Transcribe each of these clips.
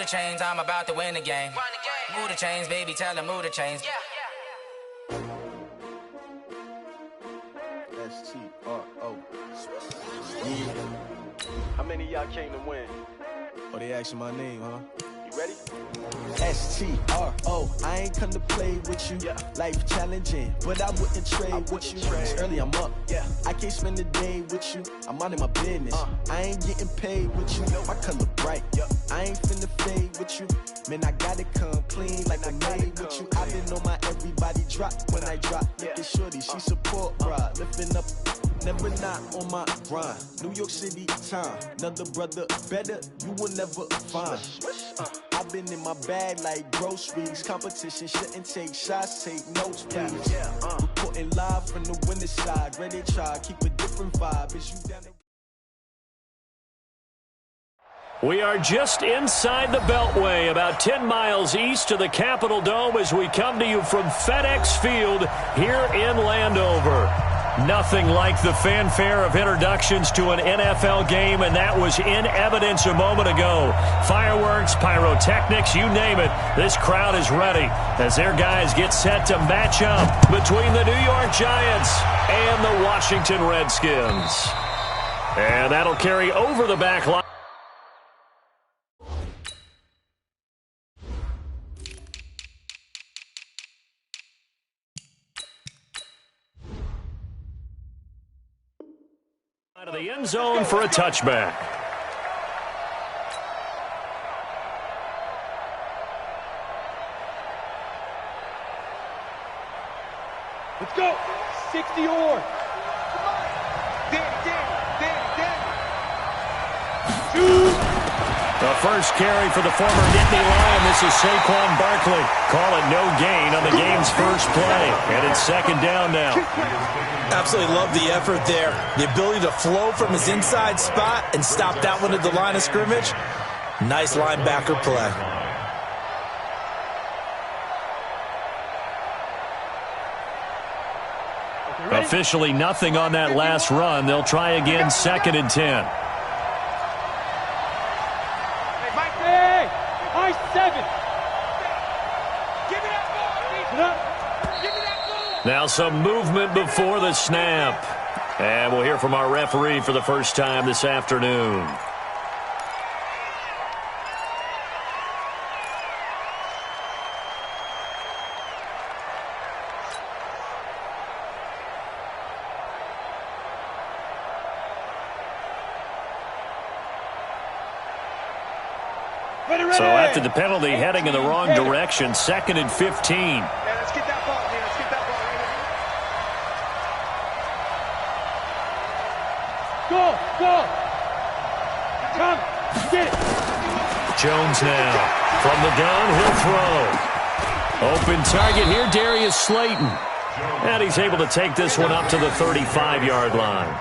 the chains, I'm about to win the game. Move the chains, baby, tell them move the chains. S-T-R-O. Yeah. How many of y'all came to win? Oh, they asking my name, huh? You ready? S-T-R-O. I ain't come to play with you. Yeah. Life challenging, but I wouldn't trade with you. It's early, I'm up. Yeah. I can't spend the day with you. I'm minding my business. I ain't getting paid with you. My color bright. I ain't finna fade with you. Man, I gotta come clean like I made with you. I've been on my everybody drop when I drop. Look at shorty, she support, bruh. Lifting up. Never not on my grind. New York City time. Another brother better, you will never find. I've been in my bag like groceries. Competition shouldn't take shots, take notes, please. Reporting live from the winning side. Ready to try, keep a different vibe. Is you down there? We are just inside the Beltway, about 10 miles east of the Capitol Dome as we come to you from FedEx Field here in Landover. Nothing like the fanfare of introductions to an NFL game, and that was in evidence a moment ago. Fireworks, pyrotechnics, you name it. This crowd is ready as their guys get set to match up between the New York Giants and the Washington Redskins. And that'll carry over the back line. Out of the end zone for a touchback. Let's go. 60 or. Shoot. The first carry for the former Nittany Lion. This is Saquon Barkley. Call it no gain on the game's first play. And it's second down now. Absolutely love the effort there. The ability to flow from his inside spot and stop that one at the line of scrimmage. Nice linebacker play. Officially nothing on that last run. They'll try again, 2nd and 10. Hey, I-7. Give me that ball. Give me that ball. Now some movement before the snap. And we'll hear from our referee for the first time this afternoon. So after the penalty, heading in the wrong direction, 2nd and 15. Yeah, let's get that ball. Yeah, let's get that ball right here. Go. Come. Get it. Jones now. From the gun, he'll throw. Open target here, Darius Slayton. And he's able to take this one up to the 35-yard line.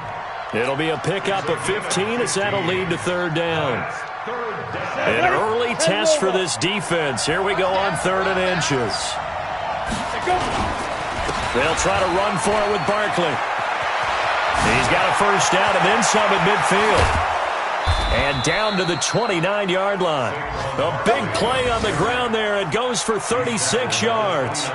It'll be a pickup of 15 as that'll lead to 3rd down. An early test for this defense. Here we go on 3rd and inches. They'll try to run for it with Barkley. He's got a first down and then some at midfield. And down to the 29-yard line. A big play on the ground there. It goes for 36 yards.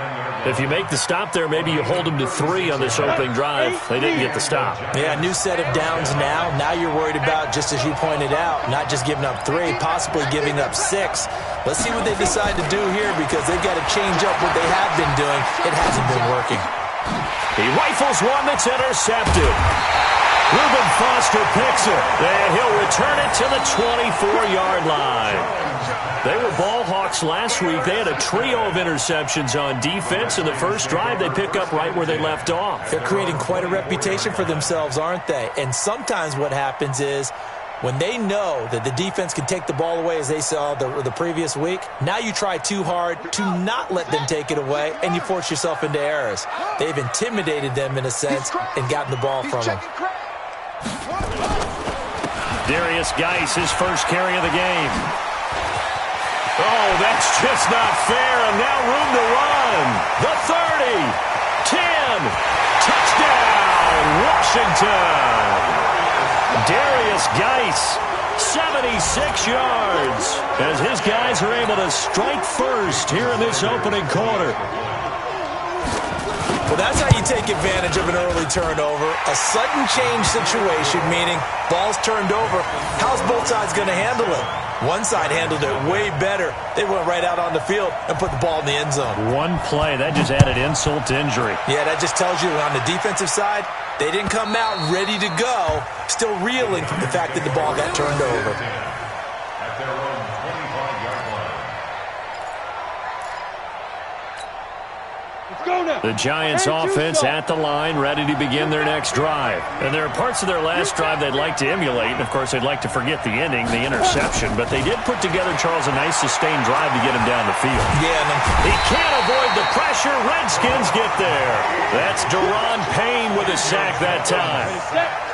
If you make the stop there, maybe you hold them to 3 on this opening drive. They didn't get the stop. Yeah, new set of downs now. Now you're worried about, just as you pointed out, not just giving up 3, possibly giving up 6. Let's see what they decide to do here because they've got to change up what they have been doing. It hasn't been working. He rifles one that's intercepted. Reuben Foster picks it, and he'll return it to the 24-yard line. They were ball hawks last week. They had a trio of interceptions on defense. In the first drive, they pick up right where they left off. They're creating quite a reputation for themselves, aren't they? And sometimes what happens is when they know that the defense can take the ball away, as they saw the previous week, now you try too hard to not let them take it away, and you force yourself into errors. They've intimidated them in a sense and gotten the ball from them. Darius Geis, his first carry of the game. Oh, that's just not fair, and now room to run. The 30, 10, touchdown, Washington. Darius Geis, 76 yards as his guys are able to strike first here in this opening quarter. Well, that's how you take advantage of an early turnover. A sudden change situation, meaning ball's turned over. How's both sides going to handle it? One side handled it way better. They went right out on the field and put the ball in the end zone. One play, that just added insult to injury. Yeah, that just tells you on the defensive side, they didn't come out ready to go, still reeling from the fact that the ball got turned over. The Giants offense at the line, ready to begin their next drive. And there are parts of their last drive they'd like to emulate. And, of course, they'd like to forget the ending, the interception. But they did put together, Charles, a nice sustained drive to get him down the field. Yeah, he can't avoid the pressure. Redskins get there. That's Deron Payne with a sack that time.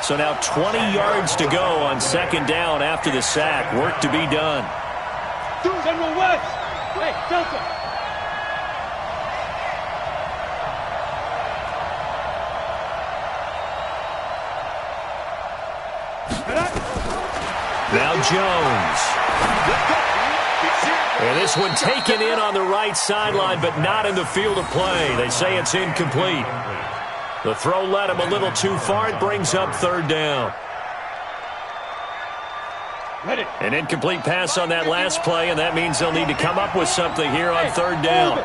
So now 20 yards to go on second down after the sack. Work to be done. General West. Hey, Delta. Now Jones. And this one taken in on the right sideline, but not in the field of play. They say it's incomplete. The throw led him a little too far. It brings up third down. An incomplete pass on that last play, and that means they'll need to come up with something here on third down.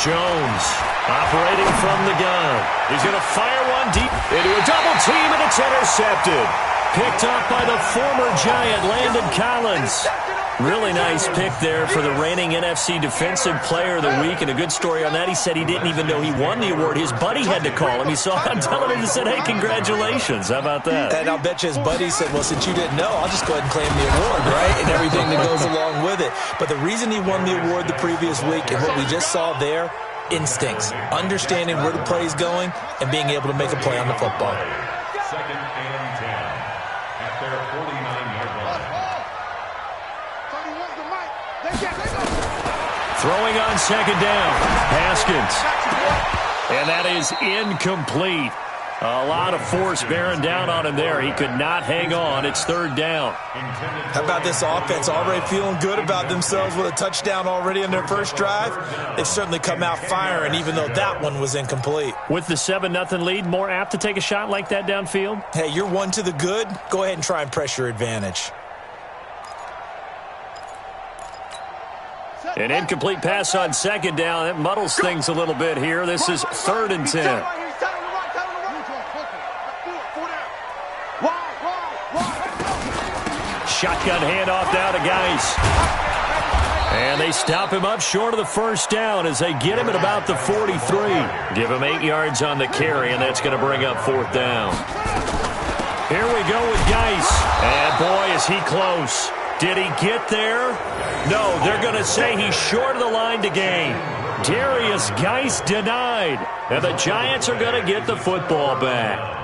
Jones operating from the gun. He's going to fire one deep into a double team, and it's intercepted. Picked up by the former Giant, Landon Collins. Really nice pick there for the reigning NFC Defensive Player of the Week, and a good story on that. He said he didn't even know he won the award. His buddy had to call him. He saw it on television and said, hey, congratulations. How about that? And I'll bet you his buddy said, well, since you didn't know, I'll just go ahead and claim the award, right? And everything that goes along with it. But the reason he won the award the previous week and what we just saw there, instincts, understanding where the play is going and being able to make a play on the football. Second and 10 at their 49-yard line. Throwing on second down, Haskins. And that is incomplete. A lot of force bearing down on him there. He could not hang on. It's third down. How about this offense already feeling good about themselves with a touchdown already in their first drive? They've certainly come out firing, even though that one was incomplete. With the 7-0 lead, more apt to take a shot like that downfield? Hey, you're one to the good. Go ahead and try and press your advantage. An incomplete pass on second down. That muddles things a little bit here. This is third and 10. Shotgun handoff down to Geis. And they stop him up short of the first down as they get him at about the 43. Give him 8 yards on the carry, and that's going to bring up fourth down. Here we go with Geis. And boy, is he close. Did he get there? No, they're going to say he's short of the line to gain. Darius Geis denied. And the Giants are going to get the football back.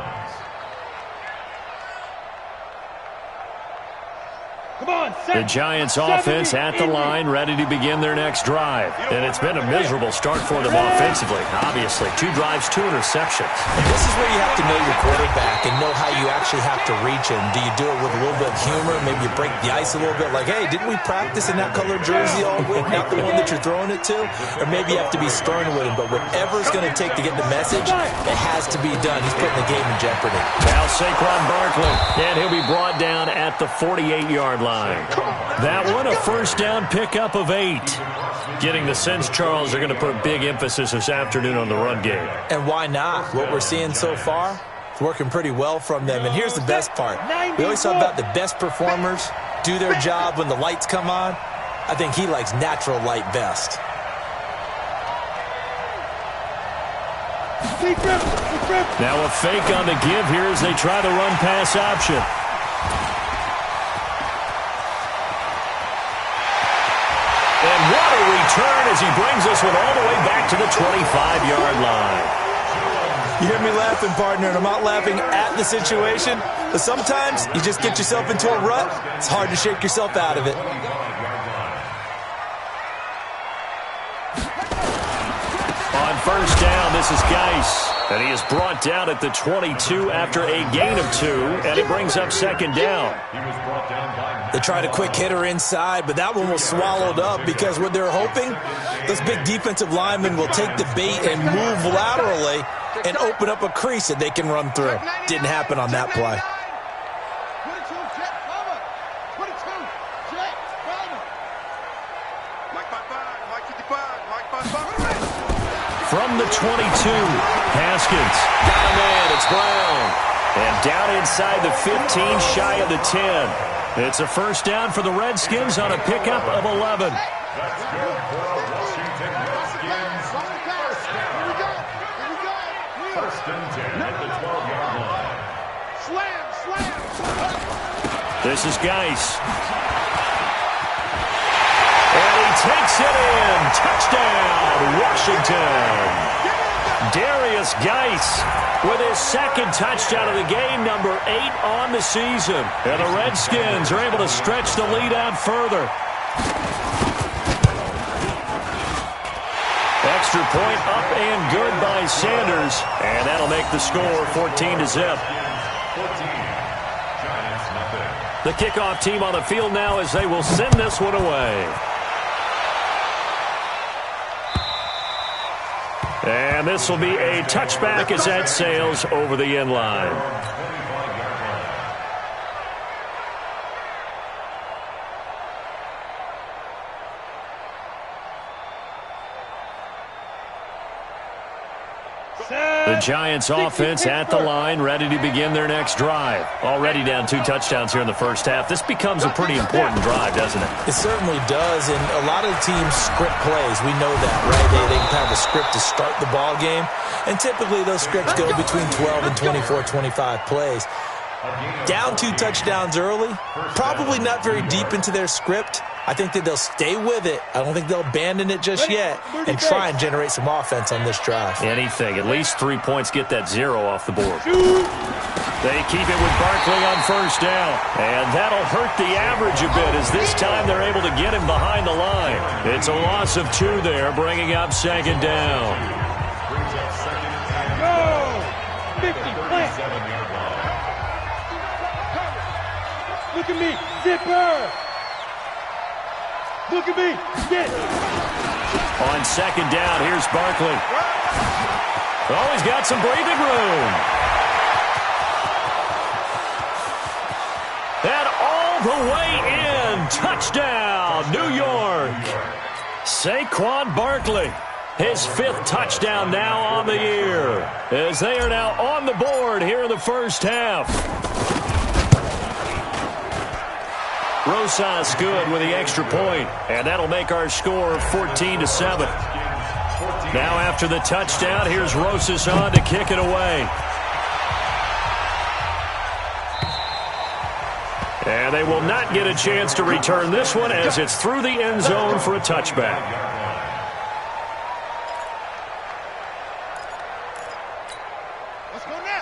The Giants offense at the line, ready to begin their next drive. And it's been a miserable start for them offensively. Obviously, 2 drives, 2 interceptions. And this is where you have to know your quarterback and know how you actually have to reach him. Do you do it with a little bit of humor? Maybe you break the ice a little bit like, hey, didn't we practice in that colored jersey all week? Not the one that you're throwing it to? Or maybe you have to be stern with him. But whatever it's going to take to get the message, it has to be done. He's putting the game in jeopardy. Now Saquon Barkley, and he'll be brought down at the 48-yard line. That one, a first down pickup of 8. Getting the sense, Charles, they're going to put big emphasis this afternoon on the run game. And why not? What we're seeing so far, it's working pretty well from them. And here's the best part. We always talk about the best performers do their job when the lights come on. I think he likes natural light best. Now a fake on the give here as they try the run-pass option. And what a return as he brings this one all the way back to the 25-yard line. You hear me laughing, partner, and I'm not laughing at the situation, but sometimes you just get yourself into a rut. It's hard to shake yourself out of it. On first down. This is Geis. And he is brought down at the 22 after a gain of 2, and it brings up second down. They tried a quick hitter inside, but that one was swallowed up because what they're hoping, those big defensive linemen will take the bait and move laterally and open up a crease that they can run through. Didn't happen on that play. From the 22, Haskins. Got a man, it's Brown. And down inside the 15, shy of the 10. It's a first down for the Redskins on a pickup of 11. That's good for Washington Redskins. First and 10 at the 12-yard line. This is Geis. And he takes it in. Touchdown, Washington. Darius Geis with his second touchdown of the game, number 8 on the season. And the Redskins are able to stretch the lead out further. Extra point up and good by Sanders. And that'll make the score 14-0. The kickoff team on the field now as they will send this one away. And this will be a touchback as that sails over the end line. The Giants offense at the line, ready to begin their next drive. Already down 2 touchdowns here in the first half. This becomes a pretty important drive, doesn't it? It certainly does, and a lot of the teams script plays. We know that, right? They have a script to start the ball game, and typically those scripts go between 12 and 24, 25 plays. Down 2 touchdowns early, probably not very deep into their script. I think that they'll stay with it. I don't think they'll abandon it just yet and try and generate some offense on this drive. Anything. At least 3 points, get that 0 off the board. They keep it with Barkley on first down. And that'll hurt the average a bit as this time they're able to get him behind the line. It's a loss of 2 there, bringing up second down. Go! 50, plant. Look at me, zipper! Look at me, get! On second down, here's Barkley. Oh, he's got some breathing room. And all the way in, touchdown, New York. Saquon Barkley, his 5th touchdown now on the year, as they are now on the board here in the first half. Rosas good with the extra point, and that'll make our score 14-7. Now after the touchdown, here's Rosas on to kick it away. And they will not get a chance to return this one as it's through the end zone for a touchback.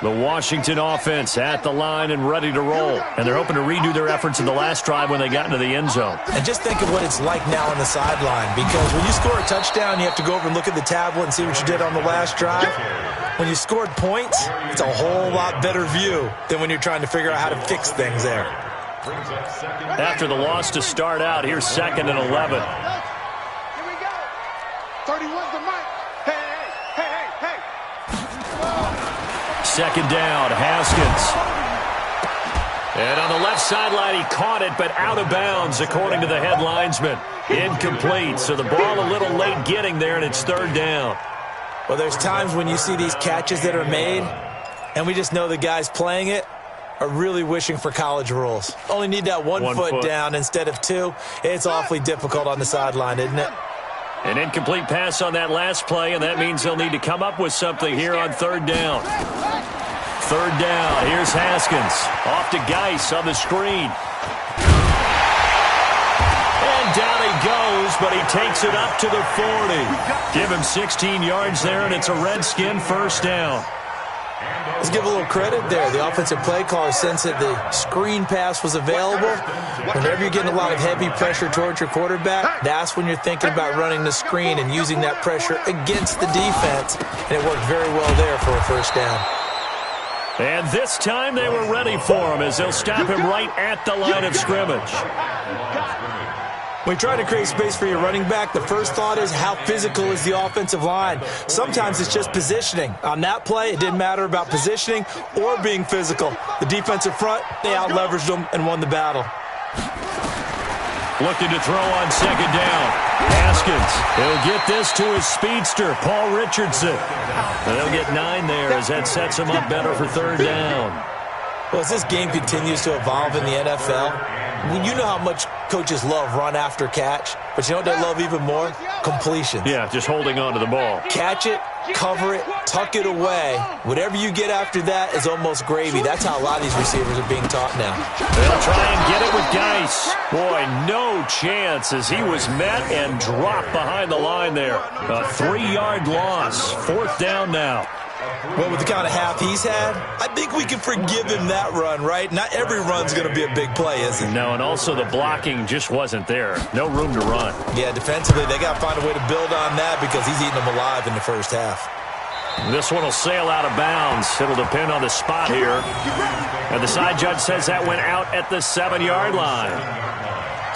The Washington offense at the line and ready to roll. And they're hoping to redo their efforts in the last drive when they got into the end zone. And just think of what it's like now on the sideline, because when you score a touchdown, you have to go over and look at the tablet and see what you did on the last drive. When you scored points, it's a whole lot better view than when you're trying to figure out how to fix things there. After the loss to start out, here's 2nd and 11. Here we go. 31's the mic. Hey. Second down, Haskins. And on the left sideline, he caught it, but out of bounds, according to the head linesman. Incomplete, so the ball a little late getting there, and it's 3rd down. Well, there's times when you see these catches that are made, and we just know the guys playing it are really wishing for college rules. Only need that one foot down instead of 2. It's awfully difficult on the sideline, isn't it? An incomplete pass on that last play, and that means they'll need to come up with something here on 3rd down. 3rd down, here's Haskins. Off to Geis on the screen. And down he goes, but he takes it up to the 40. Give him 16 yards there, and it's a Redskin first down. Let's give a little credit there. The offensive play caller sensed that the screen pass was available. Whenever you're getting a lot of heavy pressure towards your quarterback, that's when you're thinking about running the screen and using that pressure against the defense. And it worked very well there for a first down. And this time they were ready for him as they'll stop him right at the line of scrimmage. When you try to create space for your running back, the first thought is how physical is the offensive line. Sometimes it's just positioning. On that play, it didn't matter about positioning or being physical. The defensive front, they out-leveraged them and won the battle. Looking to throw on second down. Haskins, he'll get this to his speedster, Paul Richardson. They'll get 9 there as that sets him up better for third down. Well, as this game continues to evolve in the NFL, you know how much coaches love run after catch, but you know what they love even more? Completions. Yeah, just holding on to the ball. Catch it, cover it, tuck it away. Whatever you get after that is almost gravy. That's how a lot of these receivers are being taught now. They'll try and get it with Geis. Boy, no chance as he was met and dropped behind the line there. A 3-yard loss. Fourth down now. Well, with the kind of half he's had, I think we can forgive him that run, right? Not every run's going to be a big play, is it? No, and also the blocking just wasn't there. No room to run. Yeah, defensively, they got to find a way to build on that because he's eating them alive in the first half. This one will sail out of bounds. It'll depend on the spot here. And the side judge says that went out at the 7-yard line.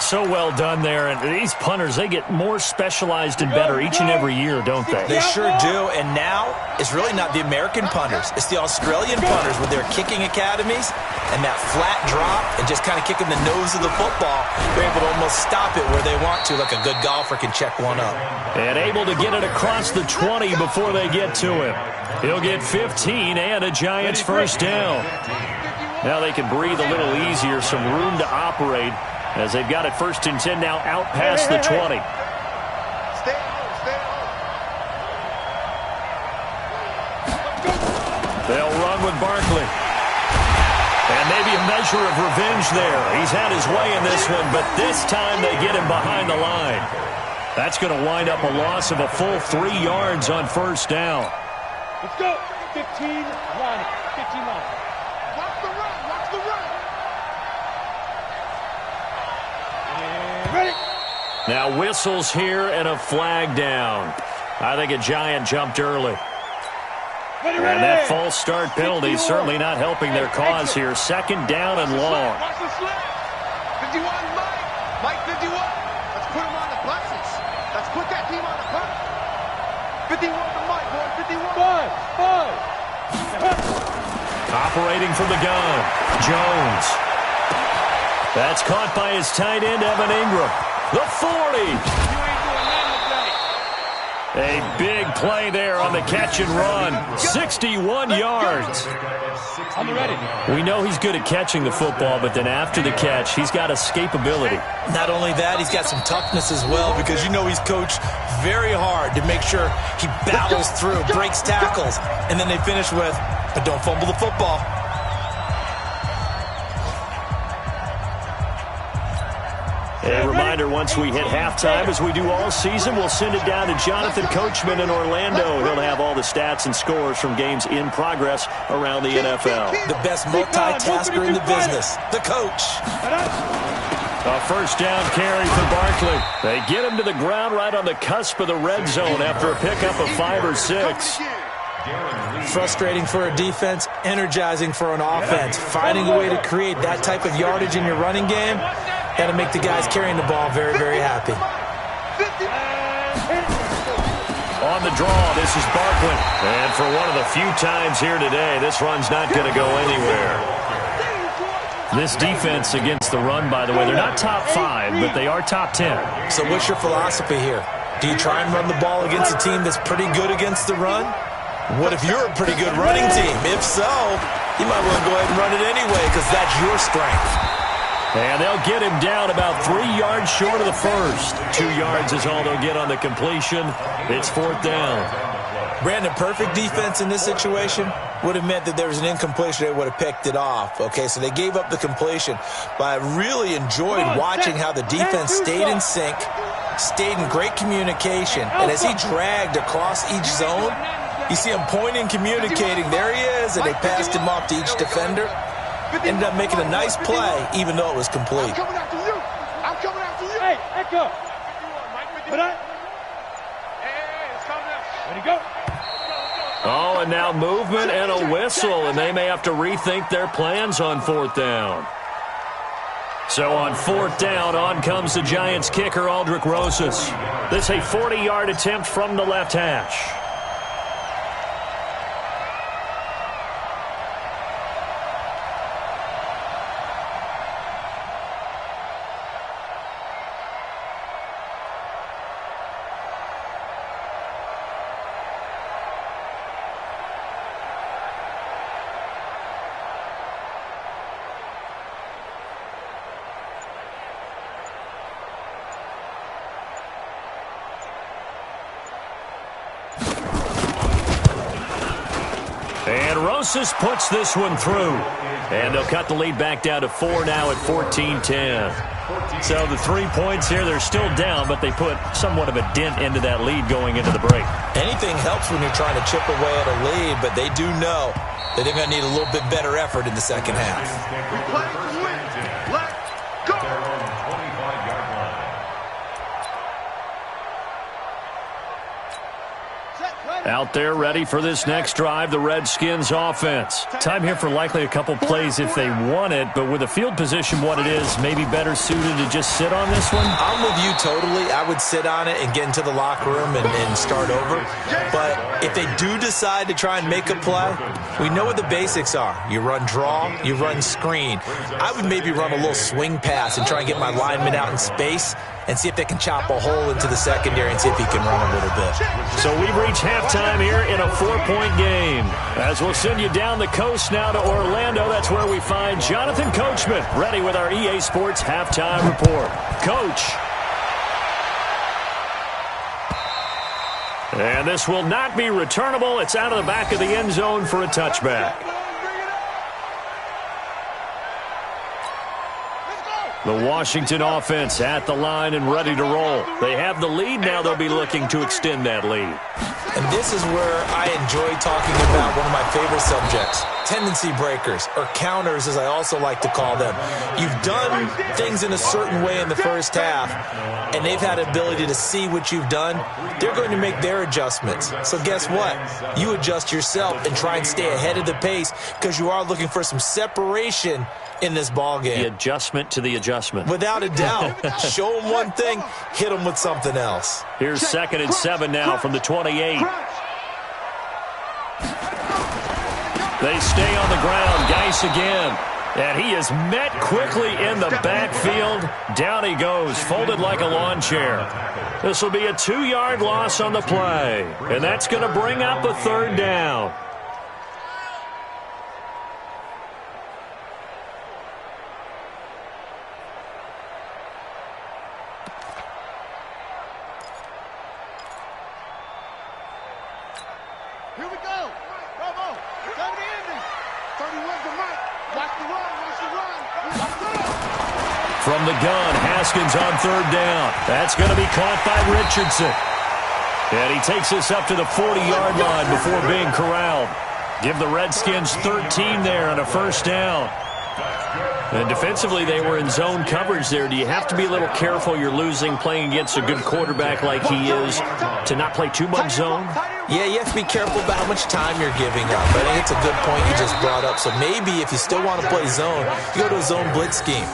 So well done there. And these punters, they get more specialized and better each and every year, don't they? They sure do. And now, it's really not the American punters. It's the Australian punters with their kicking academies and that flat drop and just kind of kicking the nose of the football. They're able to almost stop it where they want to, like a good golfer can check one up. And able to get it across the 20 before they get to him. He'll get 15 and a Giants first down. Now they can breathe a little easier, some room to operate, as they've got it 1st and 10 now out past the 20. Stay home, stay home. They'll run with Barkley. And maybe a measure of revenge there. He's had his way in this one, but this time they get him behind the line. That's going to wind up a loss of a full 3 yards on first down. Let's go. 15 line. 15 line. Watch the run. Watch the run. Ready? Now whistles here and a flag down. I think a Giant jumped early. Ready, And ready. that false start penalty certainly not helping their cause here. Second down and long. Watch the slip. 51, Mike 51. Let's put him on the buses. Let's put that team on the bus. 51 to Mike, boy. 51. 5. Operating from the gun. Jones. That's caught by his tight end, Evan Ingram. The 40. A big play there on the catch and run. 61 yards. I'm ready. We know he's good at catching the football, but then after the catch, he's got escapability. Not only that, he's got some toughness as well because you know he's coached very hard to make sure he battles through, breaks tackles, and then they finish with, but don't fumble the football. A reminder, once we hit halftime, as we do all season, we'll send it down to Jonathan Coachman in Orlando. He'll have all the stats and scores from games in progress around the NFL. The best multitasker in the business, the coach. A first down carry for Barkley. They get him to the ground right on the cusp of the red zone after a pickup of 5 or 6. Frustrating for a defense, energizing for an offense. Finding a way to create that type of yardage in your running game, got to make the guys carrying the ball very, very happy. On the draw, this is Barkley. And for one of the few times here today, this run's not going to go anywhere. This defense against the run, by the way, they're not top 5, but they are top 10. So what's your philosophy here? Do you try and run the ball against a team that's pretty good against the run? What if you're a pretty good running team? If so, you might want to go ahead and run it anyway because that's your strength. And they'll get him down about 3 yards short of the first. 2 yards is all they'll get on the completion. It's fourth down. Brandon, perfect defense in this situation would have meant that there was an incompletion. They would have picked it off. Okay, so they gave up the completion. But I really enjoyed watching how the defense stayed in sync, stayed in great communication. And as he dragged across each zone, You see him pointing, communicating. There he is, and they passed him off to each defender. Ended up making a nice play, even though it was complete. I'm coming after you. I'm coming after you. Hey, Echo. Put on. Ready, go. Oh, and now movement and a whistle, and they may have to rethink their plans on fourth down. So on fourth down, on comes the Giants kicker, Aldrich Rosas. This a 40-yard attempt from the left hash. And Rosas puts this one through. And they'll cut the lead back down to 4 now at 14-10. So the 3 points here, they're still down, but they put somewhat of a dent into that lead going into the break. Anything helps when you're trying to chip away at a lead, but they do know that they're going to need a little bit better effort in the second half. We play to win. Let's go. Out there ready for this next drive, the Redskins offense. Time here for likely a couple plays if they want it, but with the field position what it is, maybe better suited to just sit on this one? I'm with you totally. I would sit on it and get into the locker room and start over. But if they do decide to try and make a play, we know what the basics are. You run draw, you run screen. I would maybe run a little swing pass and try and get my lineman out in space and see if they can chop a hole into the secondary and see if he can run a little bit. So we've reached halftime here in a 4-point game. As we'll send you down the coast now to Orlando, that's where we find Jonathan Coachman, ready with our EA Sports halftime report. Coach. And this will not be returnable. It's out of the back of the end zone for a touchback. The Washington offense at the line and ready to roll. They have the lead now. They'll be looking to extend that lead. And this is where I enjoy talking about one of my favorite subjects, tendency breakers, or counters as I also like to call them. You've done things in a certain way in the first half, and they've had ability to see what you've done. They're going to make their adjustments. So guess what? You adjust yourself and try and stay ahead of the pace because you are looking for some separation in this ball game. The adjustment to the adjustment. Without a doubt. Show them one thing, hit them with something else. Here's 2nd and 7 now from the 28. They stay on the ground. Geis again. And he is met quickly in the backfield. Down he goes, folded like a lawn chair. This will be a 2-yard loss on the play. And that's going to bring up a 3rd down. Here we go. Bravo. It's over the ending. 31 to Mike. Watch the run. Watch the run. Watch the run. From the gun, Haskins on 3rd down. That's going to be caught by Richardson. And he takes us up to the 40-yard line before being corralled. Give the Redskins 13 there and a 1st down. And defensively, they were in zone coverage there. Do you have to be a little careful? You're losing playing against a good quarterback like he is to not play too much zone? Yeah, you have to be careful about how much time you're giving up. I think it's a good point you just brought up. So maybe if you still want to play zone, you go to a zone blitz scheme.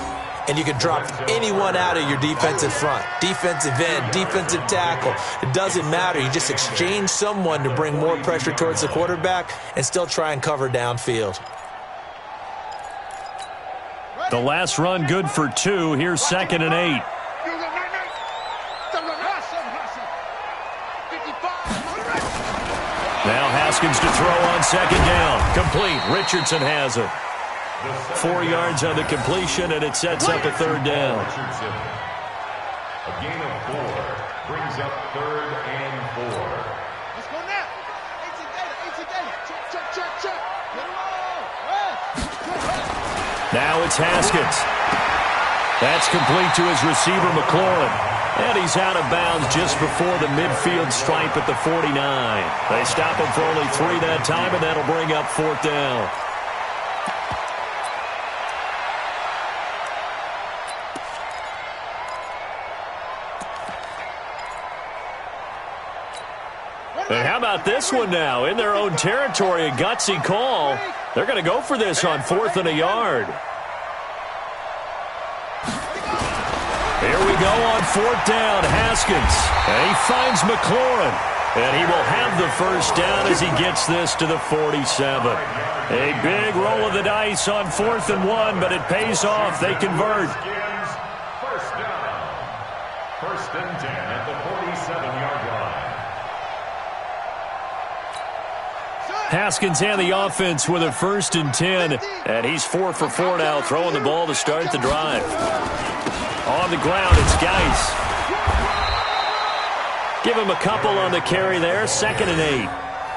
And you can drop anyone out of your defensive front. Defensive end, defensive tackle. It doesn't matter. You just exchange someone to bring more pressure towards the quarterback and still try and cover downfield. The last run good for 2. Here's 2nd and 8. Now Haskins to throw on 2nd down. Complete. Richardson has it. 4 yards on the completion, and it sets up a 3rd down. A gain of 4 brings up 3rd and 4. Let's go now. 18 data. Check. Now it's Haskins. That's complete to his receiver, McLaurin. And he's out of bounds just before the midfield stripe at the 49. They stop him for only 3 that time, and that'll bring up 4th down. And how about this one now? In their own territory, a gutsy call. They're going to go for this on 4th and a yard. Here we go on 4th down, Haskins. And he finds McLaurin. And he will have the first down as he gets this to the 47. A big roll of the dice on 4th and 1, but it pays off. They convert. First down. 1st and 10 at the 47-yard line. Haskins and the offense with a 1st and 10. And he's 4 for 4 now, throwing the ball to start the drive. On the ground, it's Geis. Give him a couple on the carry there, 2nd and 8.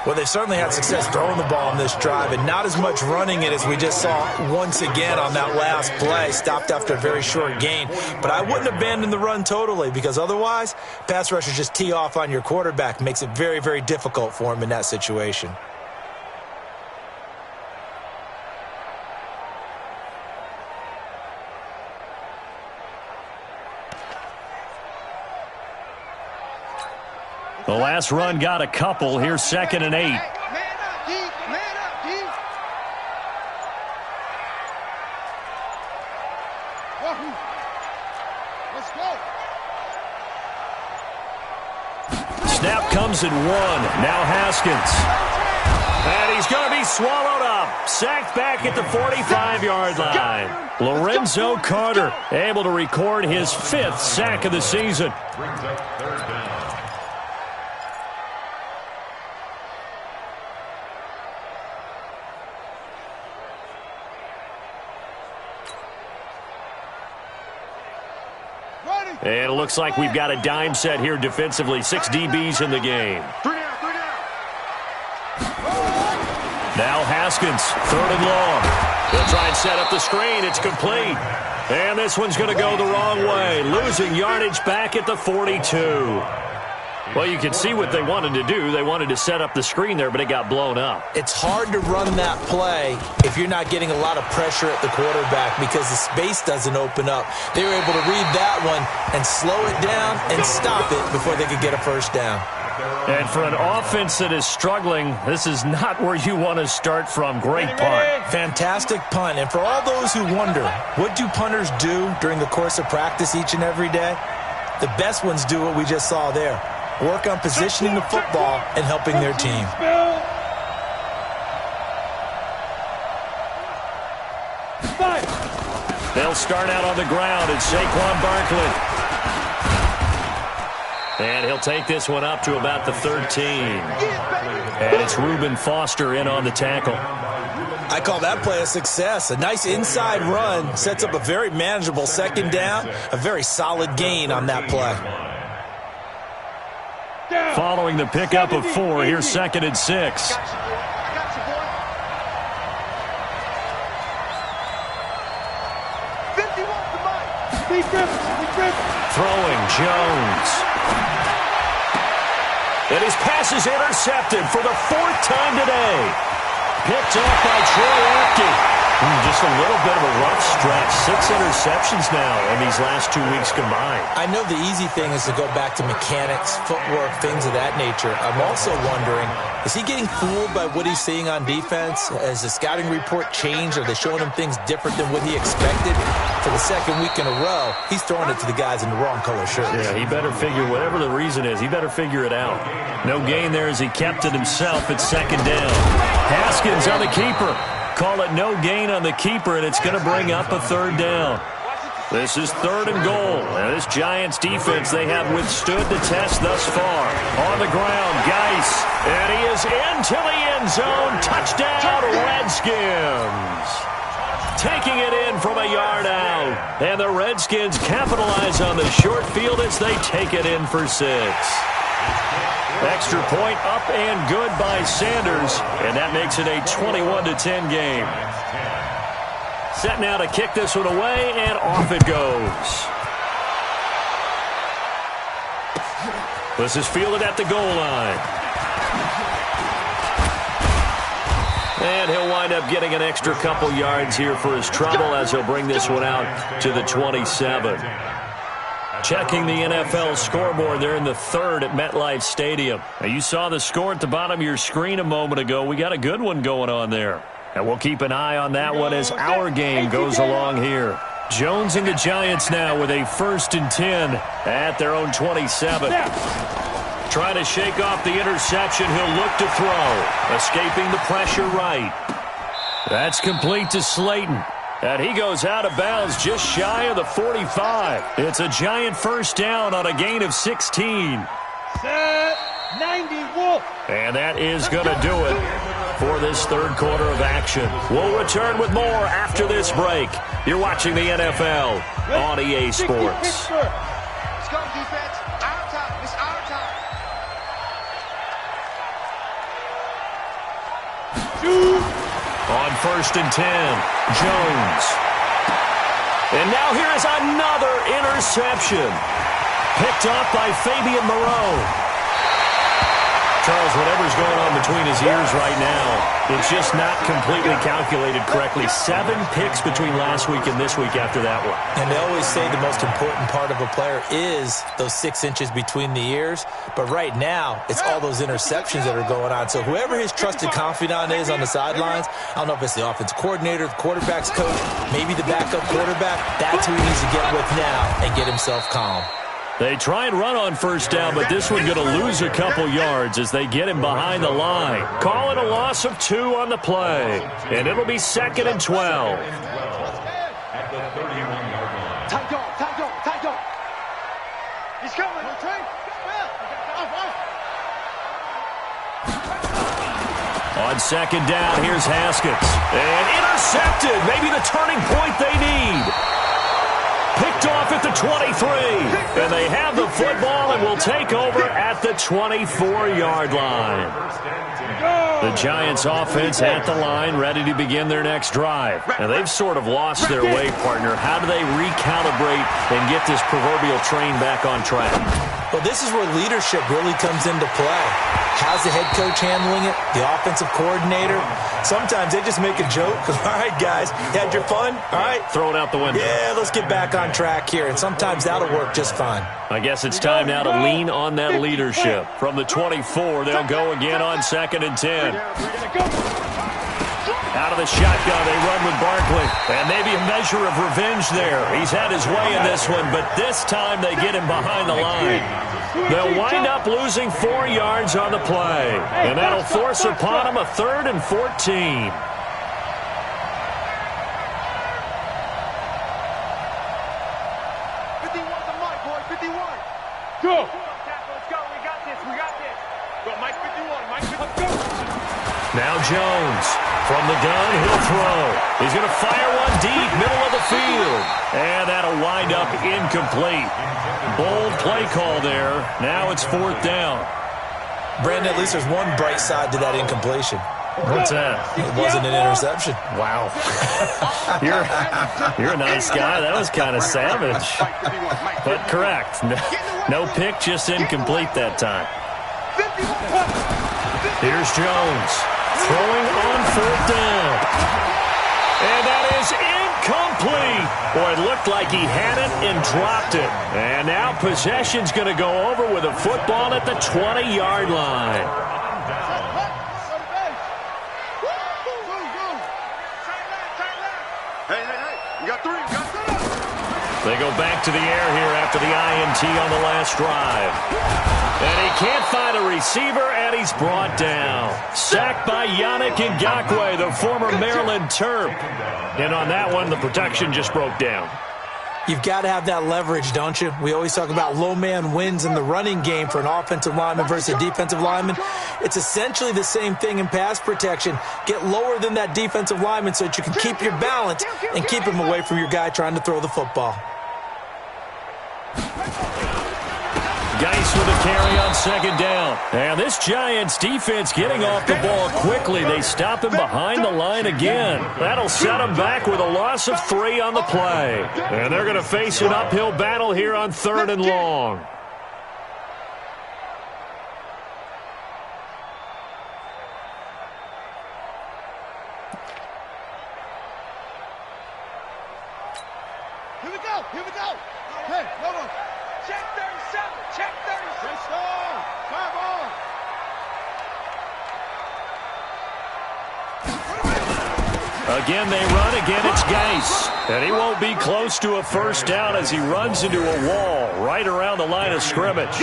Well, they certainly had success throwing the ball on this drive, and not as much running it as we just saw once again on that last play. Stopped after a very short gain. But I wouldn't abandon the run totally, because otherwise, pass rushers just tee off on your quarterback. Makes it very, very difficult for him in that situation. The last run got a couple. Here's 2nd and 8. Man up, D. Man up, D. Wahoo. Let's go. Snap comes at 1. Now Haskins. And he's going to be swallowed up. Sacked back at the 45-yard line. Lorenzo Carter able to record his 5th sack of the season. Brings up 3rd down. And it looks like we've got a dime set here defensively. 6 DBs in the game. 3 down, 3 down. Now Haskins, 3rd and long. They'll try and set up the screen. It's complete. And this one's going to go the wrong way. Losing yardage back at the 42. Well, you can see what they wanted to do. They wanted to set up the screen there, but it got blown up. It's hard to run that play if you're not getting a lot of pressure at the quarterback because the space doesn't open up. They were able to read that one and slow it down and stop it before they could get a first down. And for an offense that is struggling, this is not where you want to start from. Great punt. Fantastic punt. And for all those who wonder, what do punters do during the course of practice each and every day? The best ones do what we just saw there. Work on positioning the football and helping their team. They'll start out on the ground. It's Saquon Barkley. And he'll take this one up to about the 13. And it's Reuben Foster in on the tackle. I call that play a success. A nice inside run sets up a very manageable 2nd down. A very solid gain on that play. Following the pickup of 4, here's 2nd and 6. I got you, boy. 50 off the mic. Throwing Jones. And his pass is intercepted for the 4th time today. Picked up by Troy Apke. Just a little bit of a rough stretch. 6 interceptions now in these last 2 weeks combined. I know the easy thing is to go back to mechanics, footwork, things of that nature. I'm also wondering, is he getting fooled by what he's seeing on defense? Has the scouting report changed? Are they showing him things different than what he expected? For the 2nd week in a row, he's throwing it to the guys in the wrong color shirts. Yeah, he better figure, whatever the reason is, he better figure it out. No gain there as he kept it himself at 2nd down. Haskins on the keeper. Call it no gain on the keeper, and it's going to bring up a 3rd down. This is 3rd and goal. Now, this Giants defense, they have withstood the test thus far. On the ground, Geis, and he is into the end zone. Touchdown, Redskins. Taking it in from a yard out. And the Redskins capitalize on the short field as they take it in for 6. Extra point up and good by Sanders, and that makes it a 21-10 game. Set now to kick this one away, and off it goes. This is fielded at the goal line. And he'll wind up getting an extra couple yards here for his trouble as he'll bring this one out to the 27. Checking the NFL scoreboard, they're in the third at MetLife Stadium. Now, you saw the score at the bottom of your screen a moment ago. We got a good one going on there. And we'll keep an eye on that one as our game goes along here. Jones and the Giants now with a 1st and 10 at their own 27. Trying to shake off the interception. He'll look to throw. Escaping the pressure right. That's complete to Slayton. And he goes out of bounds just shy of the 45. It's a Giant first down on a gain of 16. Set 90 Wolf. And that is going to do it for this third quarter of action. We'll return with more after this break. You're watching the NFL on EA Sports. Let's go, defense. Our time. It's our time. On 1st and 10, Jones. And now here is another interception. Picked off by Fabian Moreau. Charles, whatever's going on between his ears right now, it's just not completely calculated correctly. 7 picks between last week and this week after that one. And they always say the most important part of a player is those 6 inches between the ears. But right now, it's all those interceptions that are going on. So whoever his trusted confidant is on the sidelines, I don't know if it's the offensive coordinator, the quarterback's coach, maybe the backup quarterback, that's who he needs to get with now and get himself calm. They try and run on first down, but this one going to lose a couple yards as they get him behind the line. Call it a loss of 2 on the play, and it'll be 2nd and 12. At the 31-yard line. Tight dog. He's coming. On 2nd down, here's Haskins. And intercepted. Maybe the turning point they need. Picked off at the 23. And they have the football and will take over at the 24-yard line. The Giants offense at the line, ready to begin their next drive. And they've sort of lost their way, partner. How do they recalibrate and get this proverbial train back on track? Well, this is where leadership really comes into play. How's the head coach handling it? The offensive coordinator? Sometimes they just make a joke. All right, guys, you had your fun? All right. Throw it out the window. Yeah, let's get back on track here. And sometimes that'll work just fine. I guess it's time now to lean on that leadership. From the 24, they'll go again on 2nd and 10. Out of the shotgun, they run with Barkley. And maybe a measure of revenge there. He's had his way in this one, but this time they get him behind the line. They'll wind up losing 4 yards on the play. And that'll force upon him a 3rd and 14. Go. Let's go. We got this. Go, Mike 51. Let's go. Now Jones. From the gun, he'll throw. He's going to fire one deep, middle of the field. And that'll wind up incomplete. Bold play call there. Now it's 4th down. Brandon, at least there's one bright side to that incompletion. What's that? It wasn't an interception. Wow. You're a nice guy. That was kind of savage. But correct. No pick, just incomplete that time. Here's Jones. Throwing on 4th down. And that is incomplete. Boy, it looked like he had it and dropped it. And now possession's going to go over with a football at the 20-yard line. Hey. You got 3. They go back to the air here after the INT on the last drive. And he can't find a receiver, and he's brought down. Sacked by Yannick Ngakoue, the former Maryland Terp. And on that one, the protection just broke down. You've got to have that leverage, don't you? We always talk about low man wins in the running game for an offensive lineman versus a defensive lineman. It's essentially the same thing in pass protection. Get lower than that defensive lineman so that you can keep your balance and keep him away from your guy trying to throw the football. Geis with a carry on 2nd down. And this Giants defense getting off the ball quickly. They stop him behind the line again. That'll set him back with a loss of 3 on the play. And they're going to face an uphill battle here on 3rd and long. Here we go. Here we go. Hey, hold on. Check 37. Check 37. Let's go. Five on. Again, they run. Again, it's Geis. And he won't be close to a first down as he runs into a wall right around the line of scrimmage.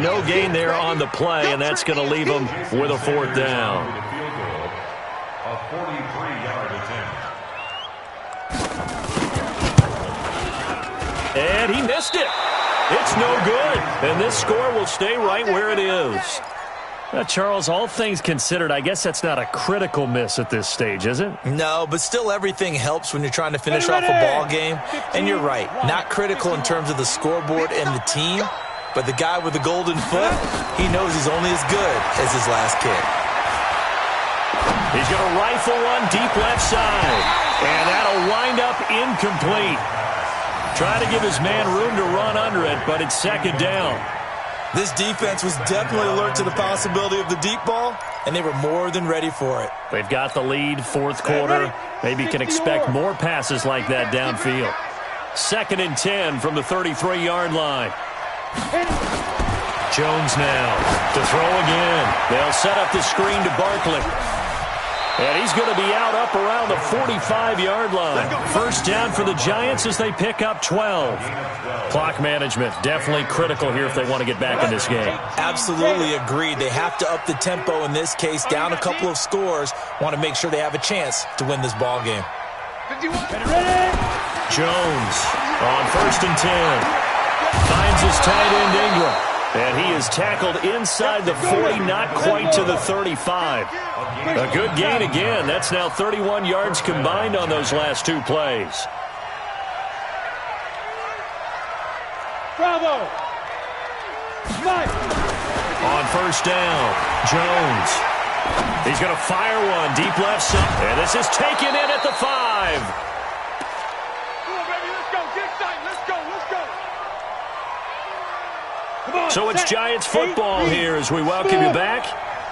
No gain there on the play, and that's going to leave him with a fourth down. A 43-yard attempt. And he missed it. It's no good. And this score will stay right where it is. Charles, all things considered, I guess that's not a critical miss at this stage, is it? No, but still everything helps when you're trying to finish off a ball game. And you're right, not critical in terms of the scoreboard and the team, but the guy with the golden foot, he knows he's only as good as his last kick. He's going to rifle one deep left side, and that'll wind up incomplete. Try to give his man room to run under it, but it's second down. This defense was definitely alert to the possibility of the deep ball, and they were more than ready for it. They've got the lead, fourth quarter. Maybe can expect more passes like that downfield. 2nd and 10 from the 33-yard line. Jones now to throw again. They'll set up the screen to Barkley. And he's going to be out up around the 45-yard line. First down for the Giants as they pick up 12. Clock management definitely critical here if they want to get back in this game. Absolutely agreed. They have to up the tempo in this case, down a couple of scores. Want to make sure they have a chance to win this ball game. Jones on 1st and 10. Finds his tight end Ingram. And he is tackled inside the 40, not quite to the 35. A good gain again. That's now 31 yards combined on those last two plays. Bravo. Nice. On first down, Jones. He's going to fire one deep left side. And this is taken in at the 5. Come on, baby. Let's go. Get excited. Let's go. Let's go. So it's Giants football here as we welcome you back.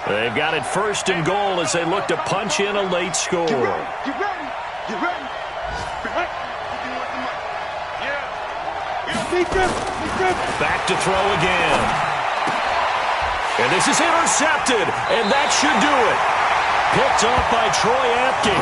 They've got it 1st and goal as they look to punch in a late score. Get ready. Get ready. Get ready. Back to throw again. And this is intercepted, and that should do it. Picked off by Troy Apke.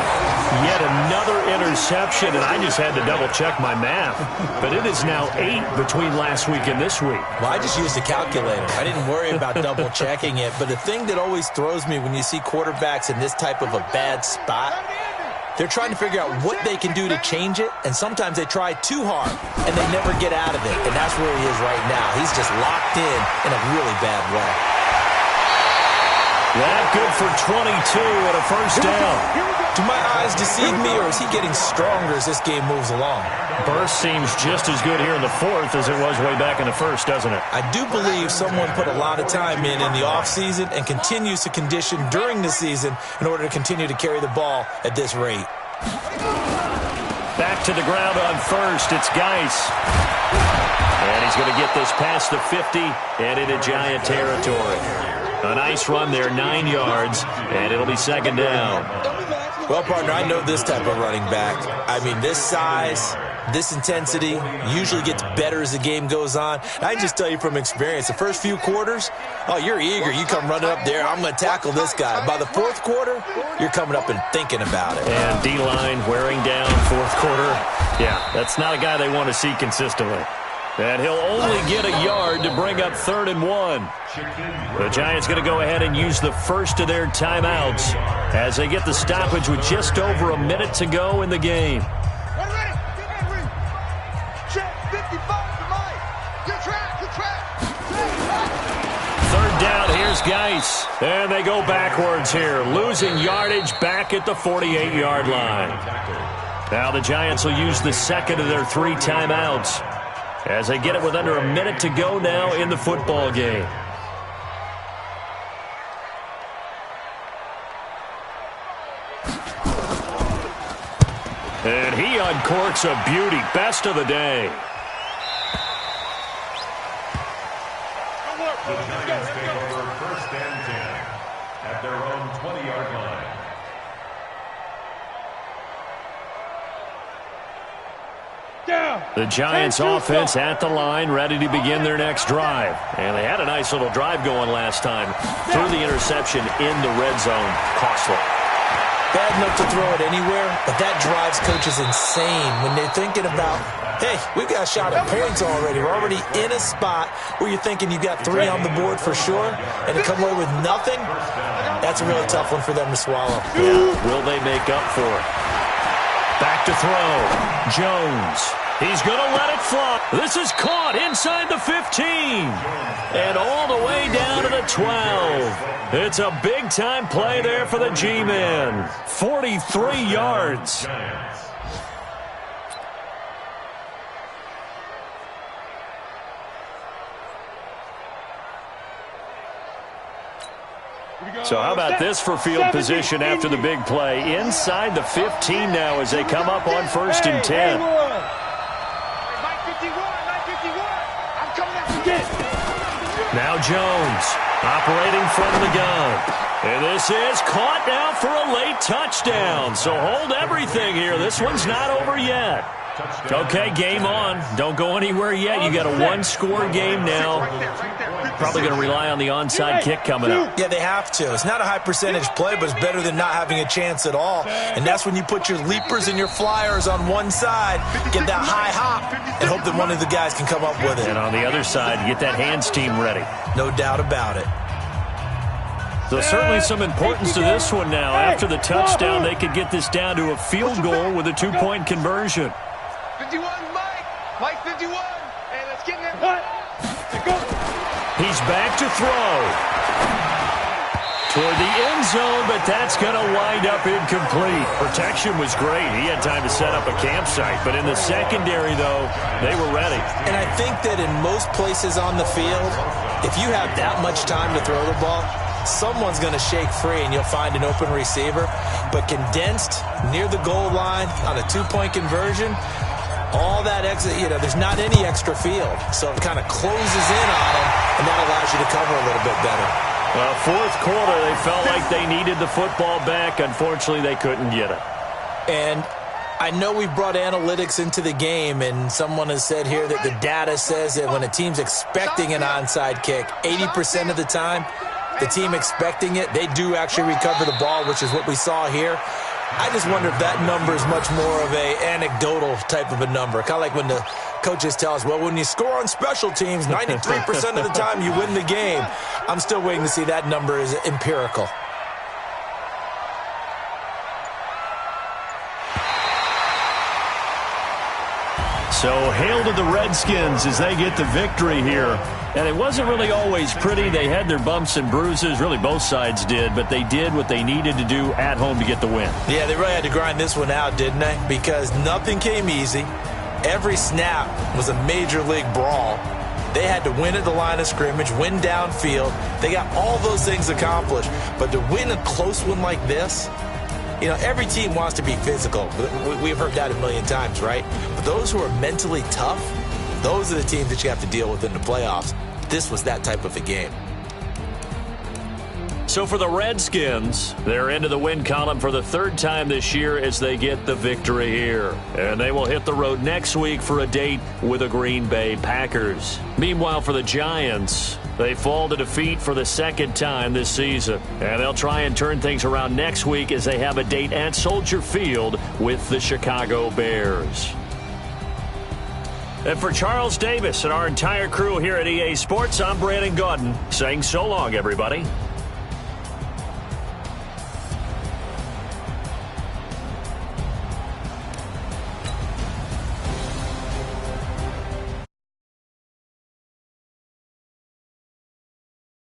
Yet another interception, and I just had to double-check my math. But it is now 8 between last week and this week. Well, I just used a calculator. I didn't worry about double-checking it. But the thing that always throws me when you see quarterbacks in this type of a bad spot, they're trying to figure out what they can do to change it, and sometimes they try too hard, and they never get out of it. And that's where he is right now. He's just locked in a really bad way. That good for 22 and a first down. Do my eyes deceive me, or is he getting stronger as this game moves along? Burst seems just as good here in the 4th as it was way back in the 1st, doesn't it? I do believe someone put a lot of time in the offseason and continues to condition during the season in order to continue to carry the ball at this rate. Back to the ground on first. It's Geis. And he's going to get this past the 50 and into Giant territory. A nice run there, 9 yards, and it'll be second down. Well, partner, I know this type of running back. I mean, this size, this intensity usually gets better as the game goes on. And I just tell you from experience, the first few quarters, oh, you're eager. You come running up there, I'm going to tackle this guy. By the 4th quarter, you're coming up and thinking about it. And D-line wearing down 4th quarter. Yeah, that's not a guy they want to see consistently. And he'll only get a yard to bring up 3rd and 1. The Giants going to go ahead and use the first of their timeouts as they get the stoppage with just over a minute to go in the game. Third down, here's Geis. And they go backwards here, losing yardage back at the 48-yard line. Now the Giants will use the second of their 3 timeouts as they get it with under a minute to go now in the football game. And he uncorks a beauty. Best of the day. The Giants take over 1st and 10 at their own 20-yard line. The Giants offense at the line, ready to begin their next drive. And they had a nice little drive going last time. Threw the interception in the red zone. Costly. Bad enough to throw it anywhere, but that drives coaches insane when they're thinking about, hey, we've got a shot at points already. We're already in a spot where you're thinking you've got 3 on the board for sure, and to come away with nothing, that's a really tough one for them to swallow. Yeah. Will they make up for it? Back to throw. Jones. He's going to let it fly. This is caught inside the 15. And all the way down to the 12. It's a big-time play there for the G-Men. 43 yards. So how about this for field position after the big play? Inside the 15 now as they come up on 1st and 10. Now Jones operating from the gun. And this is caught now for a late touchdown. So hold everything here. This one's not over yet. Okay, game on. Don't go anywhere yet. You got a 1-score game now. Probably going to rely on the onside kick coming up. Yeah, they have to. It's not a high percentage play, but it's better than not having a chance at all. And that's when you put your leapers and your flyers on one side, get that high hop, and hope that one of the guys can come up with it. And on the other side, get that hands team ready. No doubt about it. So certainly some importance to this one now. After the touchdown, they could get this down to a field goal with a 2-point conversion. 51, Mike 51, and let's get in there. He's back to throw. Toward the end zone, but that's going to wind up incomplete. Protection was great. He had time to set up a campsite, but in the secondary, though, they were ready. And I think that in most places on the field, if you have that much time to throw the ball, someone's going to shake free and you'll find an open receiver. But condensed near the goal line on a 2-point conversion, all that exit, there's not any extra field. So it kind of closes in on them, and that allows you to cover a little bit better. Well, 4th quarter, they felt like they needed the football back. Unfortunately, they couldn't get it. And I know we brought analytics into the game, and someone has said here that the data says that when a team's expecting an onside kick, 80% of the time, the team expecting it, they do actually recover the ball, which is what we saw here. I just wonder if that number is much more of a anecdotal type of a number. Kind of like when the coaches tell us, well, when you score on special teams, 93% of the time you win the game. I'm still waiting to see that number is empirical. So hail to the Redskins as they get the victory here. And it wasn't really always pretty. They had their bumps and bruises. Really, both sides did. But they did what they needed to do at home to get the win. Yeah, they really had to grind this one out, didn't they? Because nothing came easy. Every snap was a major league brawl. They had to win at the line of scrimmage, win downfield. They got all those things accomplished. But to win a close one like this, every team wants to be physical. We've heard that a million times, right? But those who are mentally tough, those are the teams that you have to deal with in the playoffs. This was that type of a game. So for the Redskins, they're into the win column for the 3rd time this year as they get the victory here. And they will hit the road next week for a date with the Green Bay Packers. Meanwhile, for the Giants, they fall to defeat for the 2nd time this season. And they'll try and turn things around next week as they have a date at Soldier Field with the Chicago Bears. And for Charles Davis and our entire crew here at EA Sports, I'm Brandon Gaudin saying so long, everybody.